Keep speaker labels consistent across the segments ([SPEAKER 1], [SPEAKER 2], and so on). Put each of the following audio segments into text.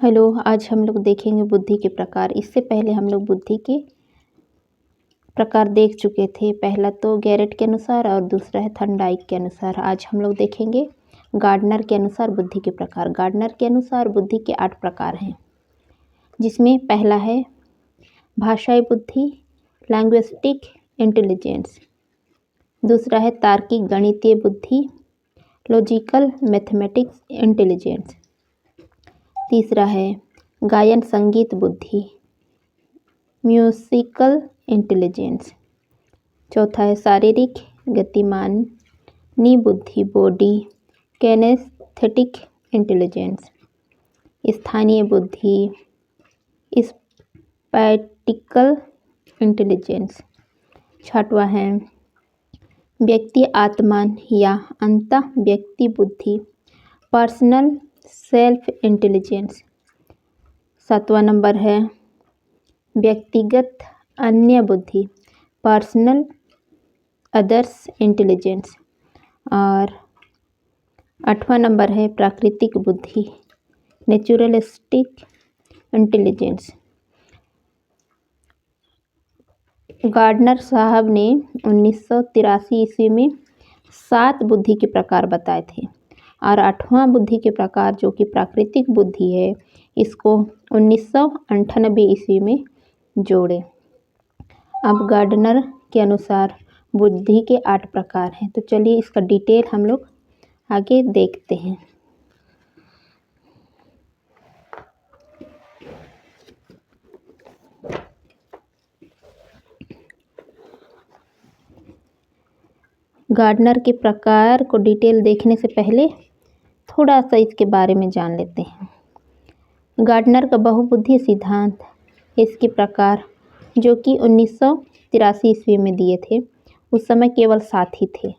[SPEAKER 1] Hello, आज हम लोग देखेंगे बुद्धि के प्रकार। इससे पहले हम लोग बुद्धि के प्रकार देख चुके थे। पहला तो गैरेट के अनुसार और दूसरा है थर्नडाइक के अनुसार। आज हम लोग देखेंगे गार्डनर के अनुसार बुद्धि के प्रकार। गार्डनर के अनुसार बुद्धि के 8 प्रकार हैं, जिसमें पहला है भाषाई बुद्धि, लैंग्विस्टिक इंटेलिजेंस। दूसरा है तार्किक गणितीय बुद्धि, लॉजिकल मैथमेटिक्स इंटेलिजेंस। तीसरा है गायन संगीत बुद्धि, म्यूजिकल इंटेलिजेंस। चौथा है शारीरिक गतिमानी बुद्धि, बॉडी कैनेस्थेटिक इंटेलिजेंस। स्थानीय बुद्धि, स्पैटिकल इंटेलिजेंस। छठवां है व्यक्ति आत्मान या अंतः व्यक्ति बुद्धि, पर्सनल सेल्फ इंटेलिजेंस। सातवां नंबर है व्यक्तिगत अन्य बुद्धि, पर्सनल अदर्स इंटेलिजेंस। और 8वां नंबर है प्राकृतिक बुद्धि, नेचुरलिस्टिक इंटेलिजेंस। गार्डनर साहब ने 1983 ईस्वी में 7 बुद्धि के प्रकार बताए थे और 8वां बुद्धि के प्रकार जो कि प्राकृतिक बुद्धि है, इसको 1998 ईस्वी में जोड़े। अब गार्डनर के अनुसार बुद्धि के 8 प्रकार हैं, तो चलिए इसका डिटेल हम लोग आगे देखते हैं। गार्डनर के प्रकार को डिटेल देखने से पहले थोड़ा सा इसके बारे में जान लेते हैं। गार्डनर का बहुबुद्धि सिद्धांत, इसके प्रकार जो कि 1983 ईस्वी में दिए थे, उस समय केवल 7 ही थे।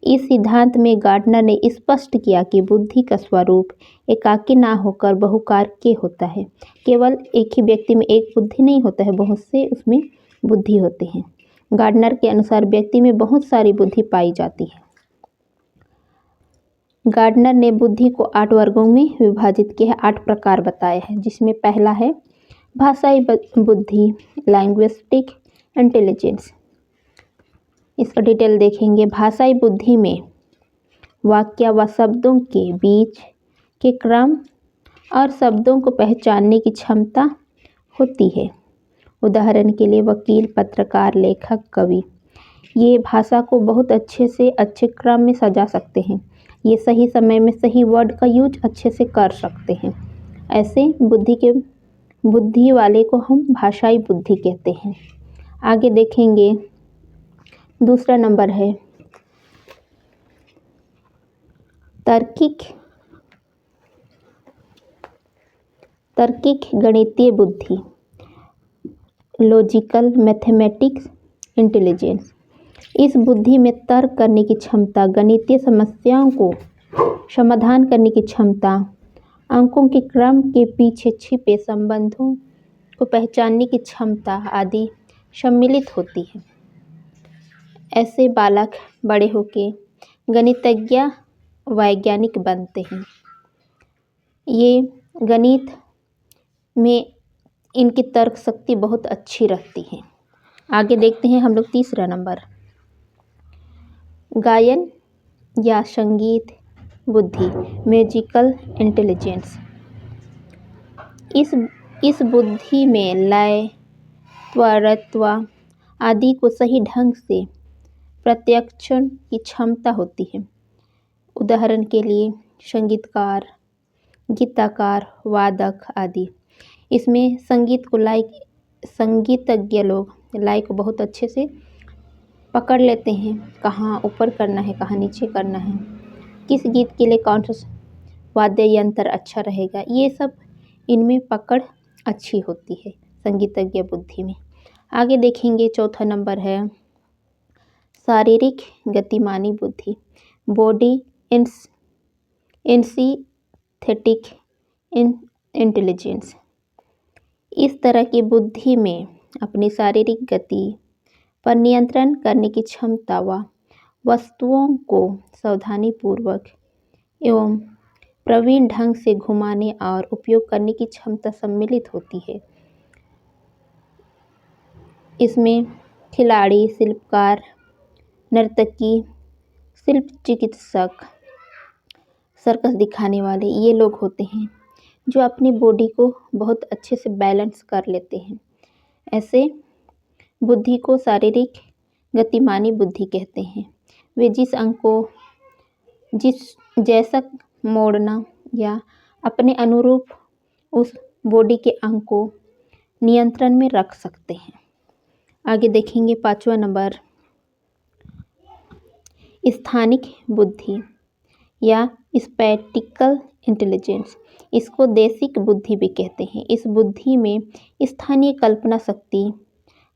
[SPEAKER 1] इस सिद्धांत में गार्डनर ने स्पष्ट किया कि बुद्धि का स्वरूप एकाकी ना होकर बहुकारकीय होता है। केवल एक ही व्यक्ति में एक बुद्धि नहीं होता है, बहुत से उसमें बुद्धि होते हैं। गार्डनर के अनुसार व्यक्ति में बहुत सारी बुद्धि पाई जाती है। गार्डनर ने बुद्धि को 8 वर्गों में विभाजित किया है, 8 प्रकार बताए हैं, जिसमें पहला है भाषाई बुद्धि, लैंग्विस्टिक इंटेलिजेंस। इसका डिटेल देखेंगे। भाषाई बुद्धि में वाक्य व शब्दों के बीच के क्रम और शब्दों को पहचानने की क्षमता होती है। उदाहरण के लिए वकील, पत्रकार, लेखक, कवि, ये भाषा को बहुत अच्छे से अच्छे क्रम में सजा सकते हैं। ये सही समय में सही वर्ड का यूज अच्छे से कर सकते हैं। ऐसे बुद्धि वाले को हम भाषाई बुद्धि कहते हैं। आगे देखेंगे, दूसरा नंबर है तार्किक गणितीय बुद्धि, लॉजिकल मैथमेटिक्स इंटेलिजेंस। इस बुद्धि में तर्क करने की क्षमता, गणितीय समस्याओं को समाधान करने की क्षमता, अंकों के क्रम के पीछे छिपे संबंधों को पहचानने की क्षमता आदि सम्मिलित होती है। ऐसे बालक बड़े होकर गणितज्ञ, वैज्ञानिक बनते हैं। ये गणित में इनकी तर्क शक्ति बहुत अच्छी रहती है। आगे देखते हैं हम लोग तीसरा नंबर, गायन या संगीत बुद्धि, म्यूजिकल इंटेलिजेंस। इस बुद्धि में लय, त्वरत्व आदि को सही ढंग से प्रत्यक्षण की क्षमता होती है। उदाहरण के लिए संगीतकार, गीतकार, वादक आदि। इसमें संगीतज्ञ लोग लय को बहुत अच्छे से पकड़ लेते हैं, कहाँ ऊपर करना है, कहाँ नीचे करना है, किस गीत के लिए कौन सा वाद्य यंत्र अच्छा रहेगा, ये सब इनमें पकड़ अच्छी होती है संगीतज्ञ बुद्धि में। आगे देखेंगे, चौथा नंबर है शारीरिक गतिमानी बुद्धि, बॉडी एनसीथेटिक इंटेलिजेंस। इस तरह की बुद्धि में अपनी शारीरिक गति पर नियंत्रण करने की क्षमता व वस्तुओं को सावधानीपूर्वक एवं प्रवीण ढंग से घुमाने और उपयोग करने की क्षमता सम्मिलित होती है। इसमें खिलाड़ी, शिल्पकार, नर्तकी, शिल्प चिकित्सक, सर्कस दिखाने वाले ये लोग होते हैं जो अपनी बॉडी को बहुत अच्छे से बैलेंस कर लेते हैं। ऐसे बुद्धि को शारीरिक गतिमानी बुद्धि कहते हैं। वे जिस अंग को जिस जैसा मोड़ना या अपने अनुरूप उस बॉडी के अंग को नियंत्रण में रख सकते हैं। आगे देखेंगे 5वां नंबर, स्थानिक बुद्धि या स्पैटिकल इंटेलिजेंस। इसको देशिक बुद्धि भी कहते हैं। इस बुद्धि में स्थानीय कल्पना शक्ति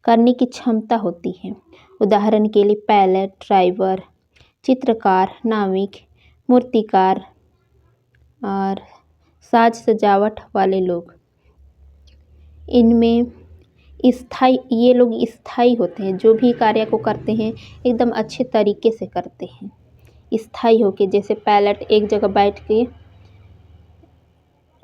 [SPEAKER 1] करने की क्षमता होती है। उदाहरण के लिए पायलट, ड्राइवर, चित्रकार, नाविक, मूर्तिकार और साज सजावट वाले लोग। इनमें ये लोग स्थायी होते हैं। जो भी कार्य को करते हैं एकदम अच्छे तरीके से करते हैं, स्थायी होके। जैसे पायलट एक जगह बैठ के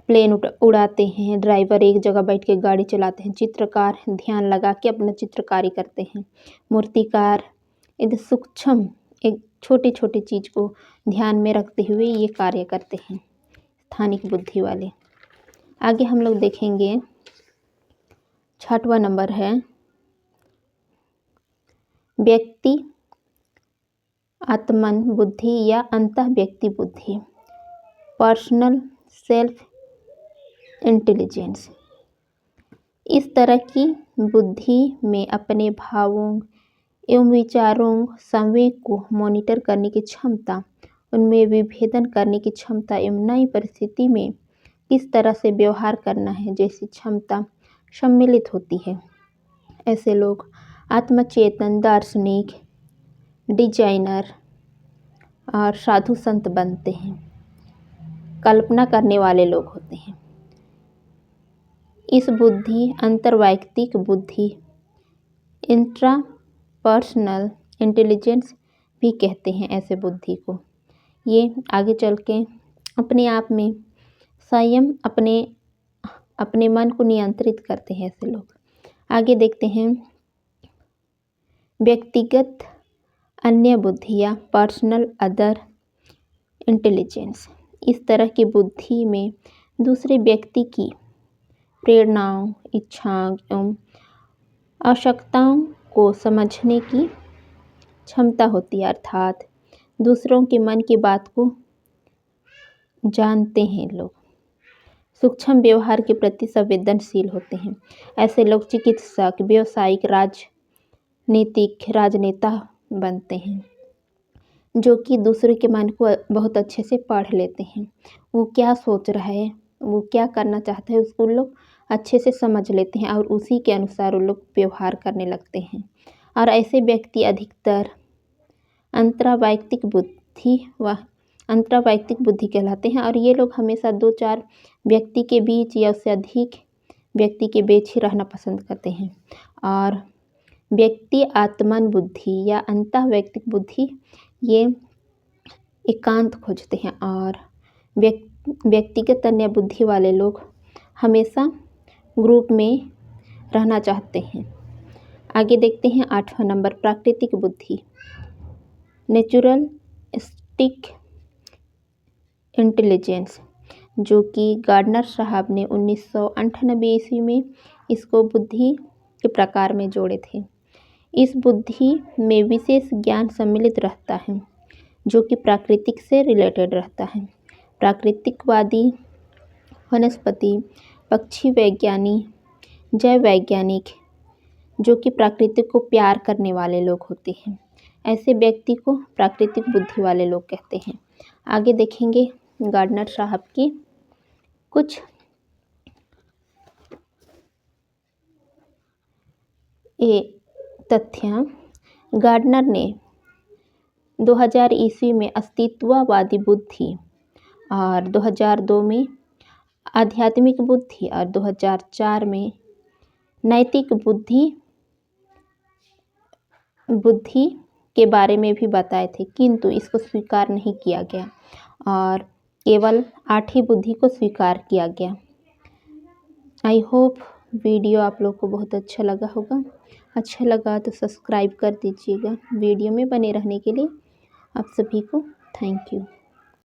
[SPEAKER 1] प्लेन उड़ाते हैं, ड्राइवर एक जगह बैठ के गाड़ी चलाते हैं, चित्रकार ध्यान लगा के अपना चित्रकारी करते हैं, मूर्तिकार एकदम सूक्ष्म एक छोटी छोटी चीज़ को ध्यान में रखते हुए ये कार्य करते हैं, स्थानिक बुद्धि वाले। आगे हम लोग देखेंगे 6वां नंबर है व्यक्ति आत्मन बुद्धि या अंतः व्यक्ति बुद्धि, पर्सनल सेल्फ इंटेलिजेंस। इस तरह की बुद्धि में अपने भावों एवं विचारों, संवेग को मॉनिटर करने की क्षमता, उनमें विभेदन करने की क्षमता एवं नई परिस्थिति में किस तरह से व्यवहार करना है जैसी क्षमता सम्मिलित होती है। ऐसे लोग आत्मचेतन, दार्शनिक, डिजाइनर और साधु संत बनते हैं, कल्पना करने वाले लोग होते हैं। इस बुद्धि अंतर्वैयक्तिक बुद्धि, इंट्रापर्सनल इंटेलिजेंस भी कहते हैं ऐसे बुद्धि को। ये आगे चल के अपने आप में संयम, अपने मन को नियंत्रित करते हैं ऐसे लोग। आगे देखते हैं व्यक्तिगत अन्य बुद्धि या पर्सनल अदर इंटेलिजेंस। इस तरह की बुद्धि में दूसरे व्यक्ति की प्रेरणाओं, इच्छाओं एवं आवश्यकताओं को समझने की क्षमता होती है, अर्थात दूसरों के मन की बात को जानते हैं लोग। सूक्ष्म व्यवहार के प्रति संवेदनशील होते हैं। ऐसे लोग चिकित्सक, व्यावसायिक, राजनेता बनते हैं, जो कि दूसरे के मन को बहुत अच्छे से पढ़ लेते हैं। वो क्या सोच रहा है, वो क्या करना चाहता है, उसको लोग अच्छे से समझ लेते हैं और उसी के अनुसार वो लोग व्यवहार करने लगते हैं। और ऐसे व्यक्ति अधिकतर अंतरावैयक्तिक बुद्धि कहलाते हैं। और ये लोग हमेशा 2-4 व्यक्ति के बीच या उससे अधिक व्यक्ति के बीच ही रहना पसंद करते हैं। और व्यक्ति आत्मन बुद्धि या अंतःवैयक्तिक बुद्धि ये एकांत खोजते हैं। और व्यक्तिगत अन्य बुद्धि वाले लोग हमेशा ग्रुप में रहना चाहते हैं। आगे देखते हैं 8वां नंबर प्राकृतिक बुद्धि, नेचुरलिस्टिक इंटेलिजेंस, जो कि गार्डनर साहब ने 1998 ईस्वी में इसको बुद्धि के प्रकार में जोड़े थे। इस बुद्धि में विशेष ज्ञान सम्मिलित रहता है जो कि प्राकृतिक से रिलेटेड रहता है। प्राकृतिकवादी, वनस्पति, पक्षी वैज्ञानी, जैव वैज्ञानिक, जो कि प्रकृति को प्यार करने वाले लोग होते हैं, ऐसे व्यक्ति को प्राकृतिक बुद्धि वाले लोग कहते हैं। आगे देखेंगे गार्डनर साहब की कुछ तथ्य। गार्डनर ने 2000 ईस्वी में अस्तित्ववादी बुद्धि और 2002 में आध्यात्मिक बुद्धि और 2004 में नैतिक बुद्धि के बारे में भी बताए थे, किंतु इसको स्वीकार नहीं किया गया। और केवल 8 ही बुद्धि को स्वीकार किया गया। आई होप वीडियो आप लोग को बहुत अच्छा लगा होगा। अच्छा लगा तो सब्सक्राइब कर दीजिएगा। वीडियो में बने रहने के लिए आप सभी को थैंक यू।